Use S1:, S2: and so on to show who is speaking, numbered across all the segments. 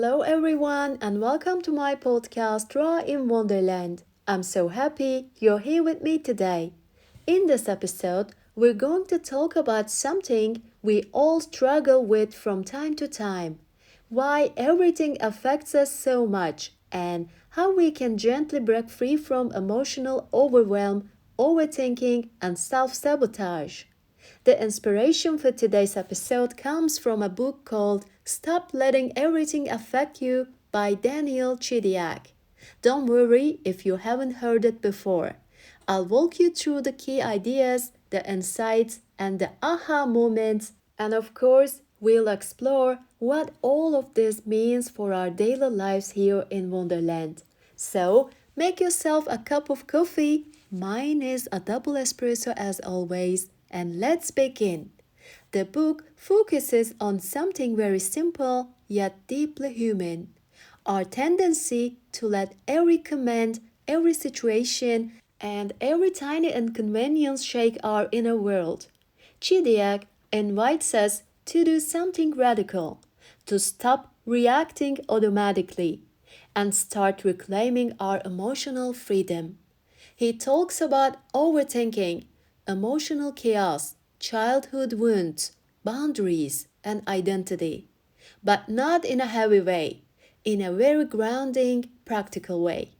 S1: Hello, everyone, and welcome to my podcast, Raw in Wonderland. I'm so happy you're here with me today. In this episode, we're going to talk about something we all struggle with from time to time, why everything affects us so much, and how we can gently break free from emotional overwhelm, overthinking, and self sabotage. The inspiration for today's episode comes from a book called Stop Letting Everything Affect You by Daniel Chidiac. Don't worry if you haven't heard it before. I'll walk you through the key ideas, the insights, and the aha moments, and of course, we'll explore what all of this means for our daily lives here in Wonderland. So, make yourself a cup of coffee. Mine is a double espresso as always, and let's begin. The book focuses on something very simple yet deeply human, our tendency to let every comment, every situation, and every tiny inconvenience shake our inner world. Chidiac invites us to do something radical, to stop reacting automatically, and start reclaiming our emotional freedom. He talks about overthinking, emotional chaos, childhood wounds, boundaries, and identity, but not in a heavy way, in a very grounding, practical way.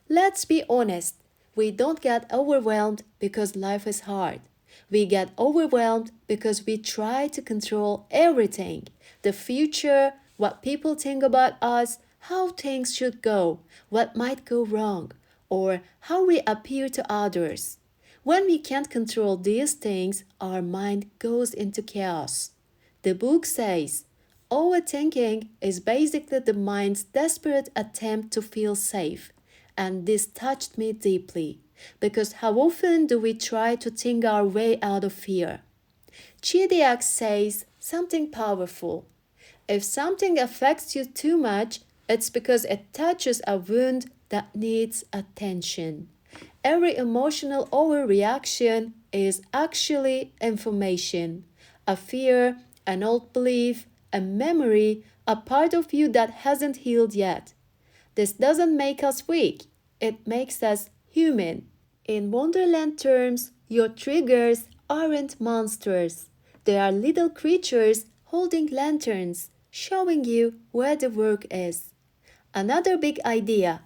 S1: Let's be honest, we don't get overwhelmed because life is hard. We get overwhelmed because we try to control everything, the future, what people think about us, how things should go, what might go wrong, or how we appear to others. When we can't control these things, our mind goes into chaos. The book says, overthinking is basically the mind's desperate attempt to feel safe. And this touched me deeply, because how often do we try to think our way out of fear? Chidiac says something powerful. If something affects you too much, it's because it touches a wound that needs attention. Every emotional overreaction is actually information, a fear, an old belief, a memory, a part of you that hasn't healed yet. This doesn't make us weak, it makes us human. In Wonderland terms, your triggers aren't monsters. They are little creatures holding lanterns, showing you where the work is. Another big idea.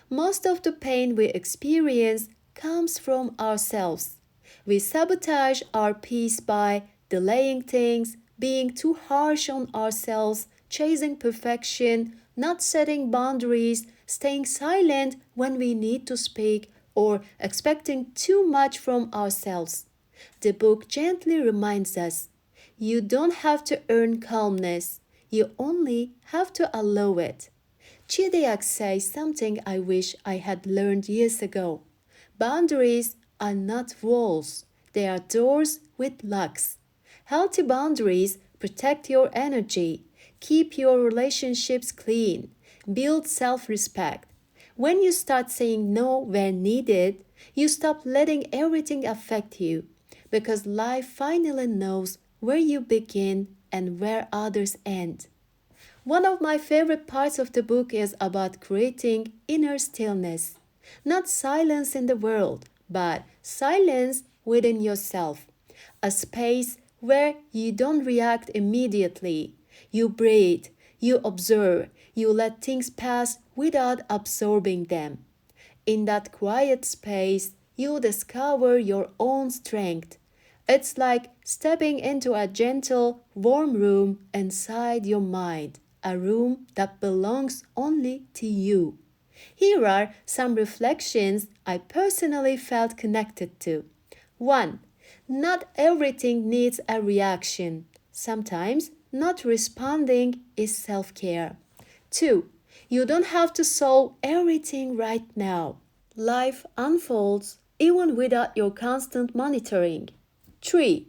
S1: Most of the pain we experience comes from ourselves. We sabotage our peace by delaying things, being too harsh on ourselves, chasing perfection, not setting boundaries, staying silent when we need to speak, or expecting too much from ourselves. The book gently reminds us you don't have to earn calmness, you only have to allow it. Chidiac says something I wish I had learned years ago. Boundaries are not walls, they are doors with locks. Healthy boundaries protect your energy, keep your relationships clean, build self respect. When you start saying no where needed, you stop letting everything affect you because life finally knows where you begin and where others end. One of my favorite parts of the book is about creating inner stillness. Not silence in the world, but silence within yourself. A space where you don't react immediately. You breathe, you observe, you let things pass without absorbing them. In that quiet space, you discover your own strength. It's like stepping into a gentle, warm room inside your mind, a room that belongs only to you. Here are some reflections I personally felt connected to. 1. Not everything needs a reaction. Sometimes not responding is self care. 2. You don't have to solve everything right now. Life unfolds even without your constant monitoring. 3.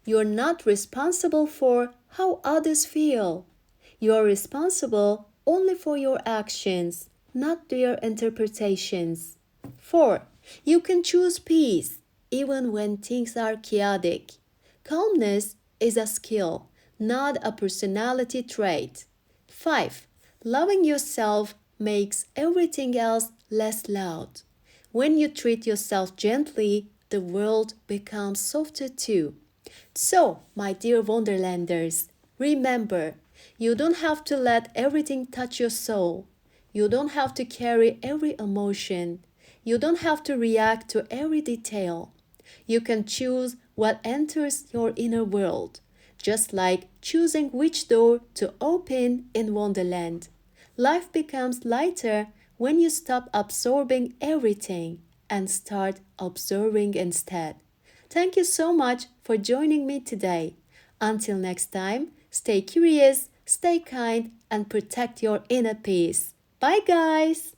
S1: You're not responsible for how others feel. You're responsible only for your actions, not their interpretations. 4. You can choose peace even when things are chaotic. Calmness is a skill, not a personality trait. 5. Loving yourself makes everything else less loud. When you treat yourself gently, the world becomes softer too. So, my dear Wonderlanders, remember, you don't have to let everything touch your soul. You don't have to carry every emotion. You don't have to react to every detail. You can choose what enters your inner world, just like choosing which door to open in Wonderland. Life becomes lighter when you stop absorbing everything and start observing instead. Thank you so much for joining me today. Until next time, stay curious, stay kind, and protect your inner peace. Bye, guys!